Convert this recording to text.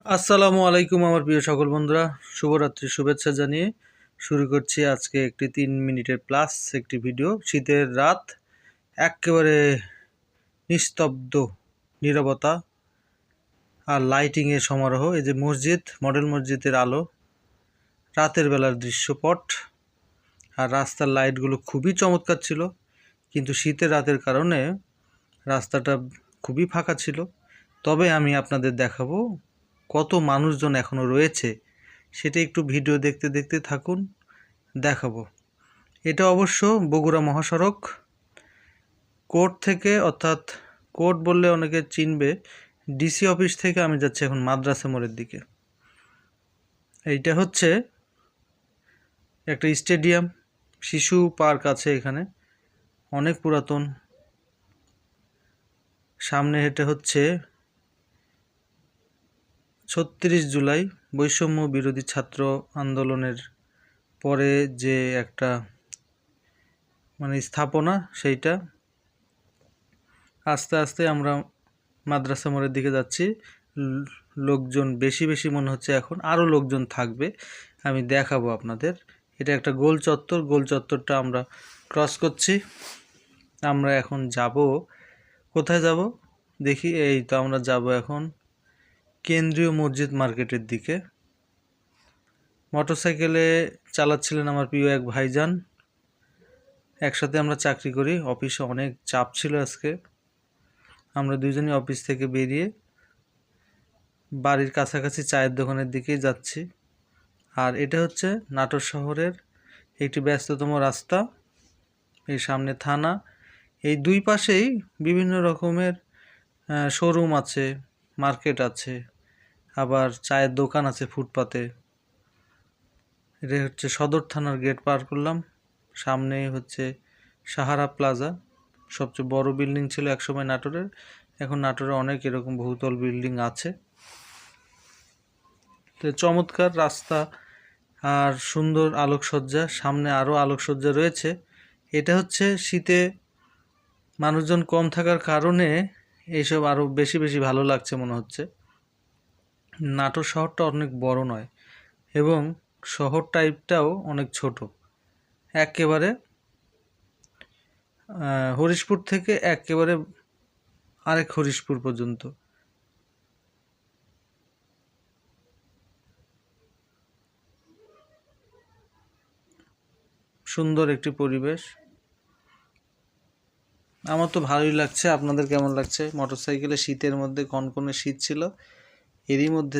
আসসালামু আলাইকুম আমার প্রিয় সকল বন্ধুরা, শুভরাত্রি শুভেচ্ছা জানিয়ে শুরু করছি আজকে একটি 3 মিনিটের প্লাস একটি ভিডিও। শীতের রাত, একেবারে নিস্তব্ধ নীরবতা আর লাইটিংয়ের সমারোহ। এই যে মসজিদ, মডেল মসজিদের আলো, রাতের বেলার দৃশ্যপট আর রাস্তার লাইটগুলো খুবই চমৎকার ছিল। কিন্তু শীতের রাতের কারণে রাস্তাটা খুবই ফাঁকা ছিল। তবে আমি আপনাদের দেখাবো কত মানুষজন এখনও রয়েছে, সেটা একটু ভিডিও দেখতে দেখতে থাকুন, দেখাবো। এটা অবশ্য বগুড়া মহাসড়ক, কোর্ট থেকে, অর্থাৎ কোর্ট বললে অনেকে চিনবে, ডিসি অফিস থেকে আমি যাচ্ছি এখন মাদ্রাসা মোড়ের দিকে। এইটা হচ্ছে একটা স্টেডিয়াম, শিশু পার্ক আছে এখানে, অনেক পুরাতন। সামনে হেঁটে হচ্ছে ৩৬ জুলাই বৈষম্য বিরোধী ছাত্র আন্দোলনের পরে যে একটা স্থাপনা, সেইটা। আস্তে আস্তে আমরা মাদ্রাসা মোড়ের দিকে যাচ্ছি। লোকজন বেশি বেশি মনে হচ্ছে, এখন আরও লোকজন থাকবে, আমি দেখাবো আপনাদের। এটা একটা গোল চত্বর, গোল চত্বরটা আমরা ক্রস করছি। আমরা এখন যাব কোথায়? যাব দেখি, এই তো আমরা যাব এখন কেন্দ্রীয় মসজিদ মার্কেটের দিকে। মোটরসাইকেলে চালাচ্ছিলেন আমার প্রিয় এক ভাইজান, একসাথে আমরা চাকরি করি। অফিসে অনেক চাপ ছিল আজকে, আমরা দুইজনই অফিস থেকে বেরিয়ে বাড়ির কাছাকাছি চায়ের দোকানের দিকেই যাচ্ছি। আর এটা হচ্ছে নাটোর শহরের একটি ব্যস্ততম রাস্তা। এই সামনে থানা, এই দুই পাশেই বিভিন্ন রকমের শোরুম আছে, মার্কেট আছে, আবার চায়ের দোকান আছে ফুটপাতে। এটা হচ্ছে সদর থানার গেট পার করলাম, সামনে হচ্ছে সাহারা প্লাজা, সবচেয়ে বড় বিল্ডিং ছিল একসময় নাটোরের। এখন নাটোরে অনেক এরকম বহুতল বিল্ডিং আছে। তো চমৎকার রাস্তা আর সুন্দর আলোকসজ্জা, সামনে আরও আলোকসজ্জা রয়েছে। এটা হচ্ছে শীতে মানুষজন কম থাকার কারণে এইসব আরও বেশি বেশি ভালো লাগছে মনে হচ্ছে। নাটোর শহরটা অনেক বড় নয় এবং শহর টাইপটাও অনেক ছোট, একেবারে হরিশপুর থেকে একেবারে আরেক হরিশপুর পর্যন্ত। সুন্দর একটি পরিবেশ, আমার তো ভালোই লাগছে। আপনাদের কেমন লাগছে? মোটরসাইকেলে শীতের মধ্যে, কনকনে শীত ছিল, এরই মধ্যে